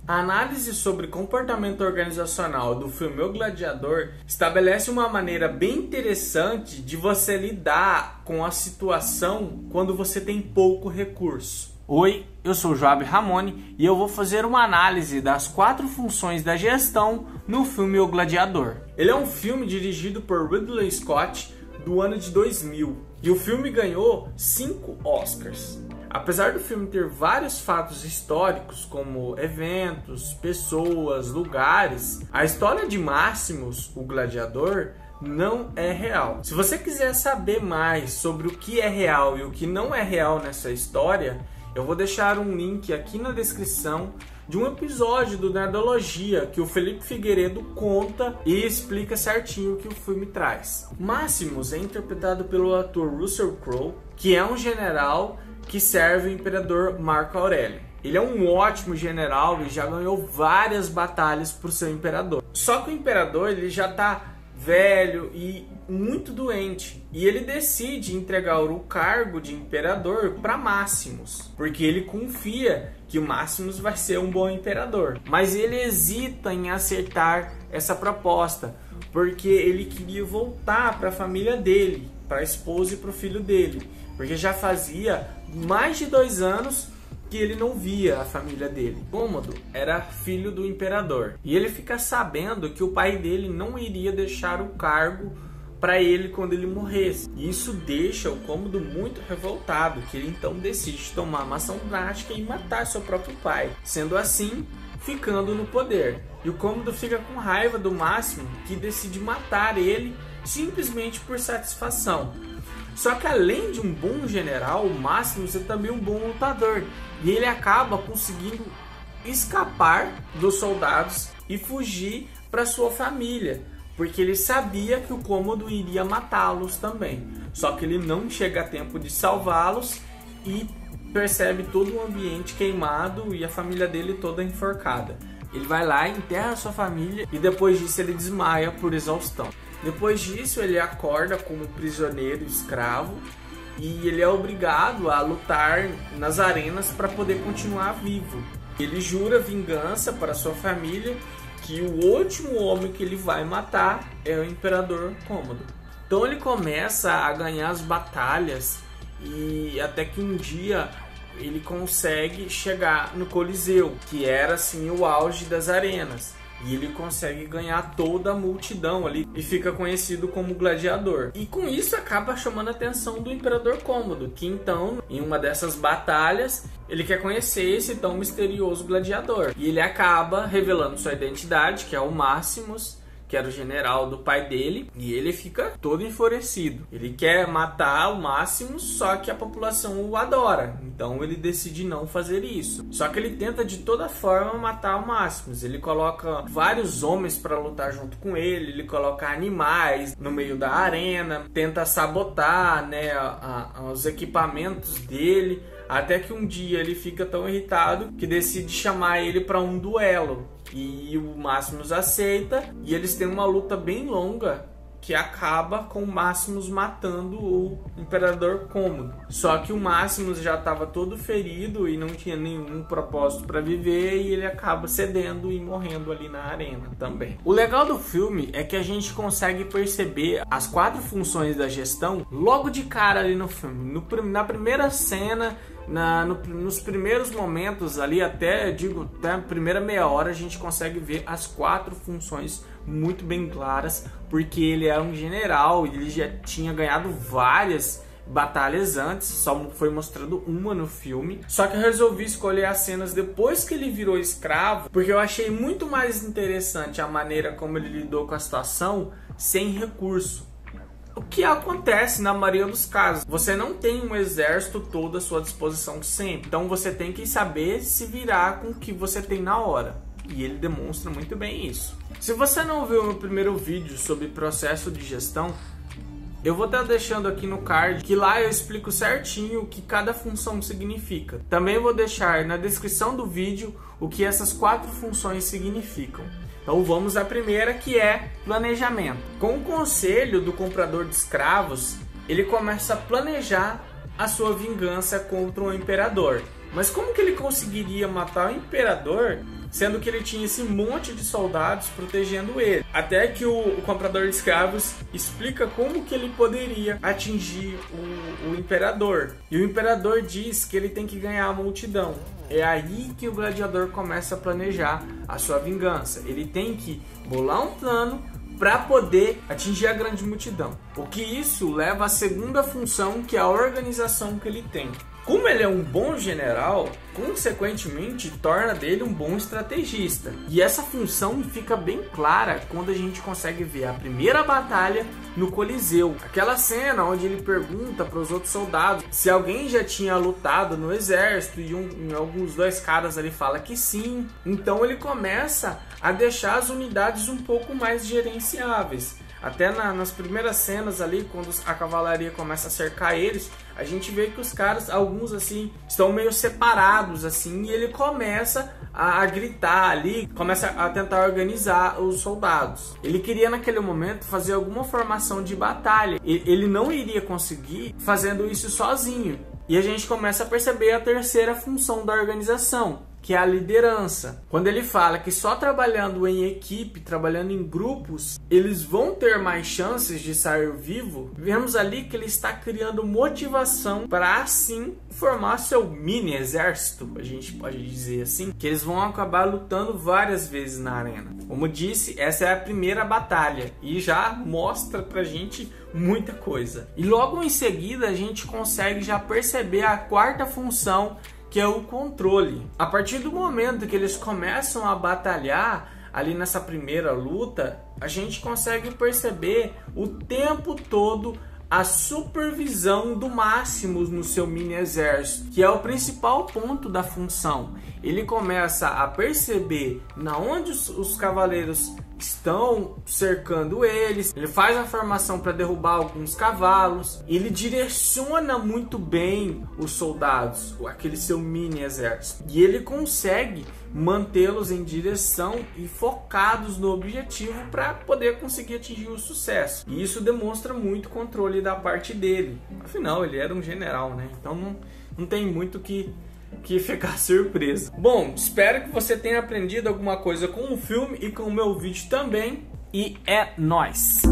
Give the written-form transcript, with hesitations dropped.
A análise sobre comportamento organizacional do filme O Gladiador estabelece uma maneira bem interessante de você lidar com a situação quando você tem pouco recurso. Oi, eu sou o Joab Ramone e eu vou fazer uma análise das 4 funções da gestão no filme O Gladiador. Ele é um filme dirigido por Ridley Scott do ano de 2000 e o filme ganhou 5 Oscars. Apesar do filme ter vários fatos históricos, como eventos, pessoas, lugares, a história de Maximus, o Gladiador, não é real. Se você quiser saber mais sobre o que é real e o que não é real nessa história, eu vou deixar um link aqui na descrição de um episódio do Nerdologia que o Felipe Figueiredo conta e explica certinho o que o filme traz. Maximus é interpretado pelo ator Russell Crowe, que é um general que serve o imperador Marco Aurélio. Ele é um ótimo general e já ganhou várias batalhas por seu imperador. Só que o imperador ele já está velho e muito doente. E ele decide entregar o cargo de imperador para Maximus, porque ele confia que o Maximus vai ser um bom imperador. Mas ele hesita em aceitar essa proposta, porque ele queria voltar para a família dele, para a esposa e para o filho dele. Porque já fazia mais de 2 anos que ele não via a família dele. Cômodo era filho do imperador. E ele fica sabendo que o pai dele não iria deixar o cargo para ele quando ele morresse. E isso deixa o Cômodo muito revoltado, que ele então decide tomar uma ação drástica e matar seu próprio pai. Sendo assim, ficando no poder. E o Cômodo fica com raiva do Máximo, que decide matar ele simplesmente por satisfação. Só que além de um bom general, o Maximus é também um bom lutador. E ele acaba conseguindo escapar dos soldados e fugir para sua família, porque ele sabia que o Cômodo iria matá-los também. Só que ele não chega a tempo de salvá-los e percebe todo o ambiente queimado e a família dele toda enforcada. Ele vai lá, enterra a sua família e depois disso ele desmaia por exaustão. Depois disso ele acorda como prisioneiro escravo e ele é obrigado a lutar nas arenas para poder continuar vivo. Ele jura vingança para sua família, que o último homem que ele vai matar é o imperador Cômodo. Então ele começa a ganhar as batalhas e até que um dia ele consegue chegar no Coliseu, que era assim o auge das arenas. E ele consegue ganhar toda a multidão ali e fica conhecido como gladiador. E com isso acaba chamando a atenção do imperador Cômodo, que então, em uma dessas batalhas, ele quer conhecer esse tão misterioso gladiador. E ele acaba revelando sua identidade, que é o Maximus, que era o general do pai dele, e ele fica todo enfurecido. Ele quer matar o Maximus, só que a população o adora, então ele decide não fazer isso. Só que ele tenta de toda forma matar o Maximus. Ele coloca vários homens para lutar junto com ele, ele coloca animais no meio da arena, tenta sabotar, né, os equipamentos dele, até que um dia ele fica tão irritado que decide chamar ele para um duelo. E o Maximus aceita e eles têm uma luta bem longa que acaba com o Maximus matando o imperador Cômodo. Só que o Maximus já estava todo ferido e não tinha nenhum propósito para viver e ele acaba cedendo e morrendo ali na arena também. O legal do filme é que a gente consegue perceber as 4 funções da gestão logo de cara ali no filme. Na primeira cena, nos primeiros momentos ali, até a primeira meia hora, a gente consegue ver as 4 funções muito bem claras, porque ele era um general e ele já tinha ganhado várias batalhas antes, só foi mostrando uma no filme. Só que eu resolvi escolher as cenas depois que ele virou escravo, porque eu achei muito mais interessante a maneira como ele lidou com a situação sem recurso. O que acontece na maioria dos casos, você não tem um exército todo à sua disposição sempre, então você tem que saber se virar com o que você tem na hora, e ele demonstra muito bem isso. Se você não viu o meu primeiro vídeo sobre processo de gestão, eu vou estar deixando aqui no card, que lá eu explico certinho o que cada função significa. Também vou deixar na descrição do vídeo o que essas 4 funções significam. Então vamos à primeira, que é planejamento. Com o conselho do comprador de escravos, ele começa a planejar a sua vingança contra o imperador. Mas como que ele conseguiria matar o imperador sendo que ele tinha esse monte de soldados protegendo ele. Até que o comprador de escravos explica como que ele poderia atingir o imperador. E o imperador diz que ele tem que ganhar a multidão. É aí que o gladiador começa a planejar a sua vingança. Ele tem que bolar um plano para poder atingir a grande multidão. O que isso leva à segunda função, que é a organização que ele tem. Como ele é um bom general, consequentemente torna dele um bom estrategista. E essa função fica bem clara quando a gente consegue ver a primeira batalha no Coliseu. Aquela cena onde ele pergunta para os outros soldados se alguém já tinha lutado no exército e alguns dois caras ali fala que sim. Então ele começa a deixar as unidades um pouco mais gerenciáveis. Até nas primeiras cenas ali, quando a cavalaria começa a cercar eles, a gente vê que os caras, alguns assim, estão meio separados assim, e ele começa a gritar ali, começa a tentar organizar os soldados. Ele queria naquele momento fazer alguma formação de batalha. Ele não iria conseguir fazendo isso sozinho. E a gente começa a perceber a terceira função da organização, que é a liderança. Quando ele fala que só trabalhando em equipe, trabalhando em grupos, eles vão ter mais chances de sair vivo, vemos ali que ele está criando motivação para assim formar seu mini exército, a gente pode dizer assim, que eles vão acabar lutando várias vezes na arena. Como disse, essa é a primeira batalha e já mostra pra gente muita coisa. E logo em seguida a gente consegue já perceber a quarta função, que é o controle. A partir do momento que eles começam a batalhar ali nessa primeira luta, a gente consegue perceber o tempo todo a supervisão do Máximos no seu mini exército, que é o principal ponto da função. Ele começa a perceber na onde os cavaleiros estão cercando eles, ele faz a formação para derrubar alguns cavalos, ele direciona muito bem os soldados, aquele seu mini exército, e ele consegue mantê-los em direção e focados no objetivo para poder conseguir atingir o sucesso. E isso demonstra muito controle da parte dele. Afinal, ele era um general, né? Então não tem muito que ficar surpreso. Bom, espero que você tenha aprendido alguma coisa com o filme e com o meu vídeo também. E é nóis!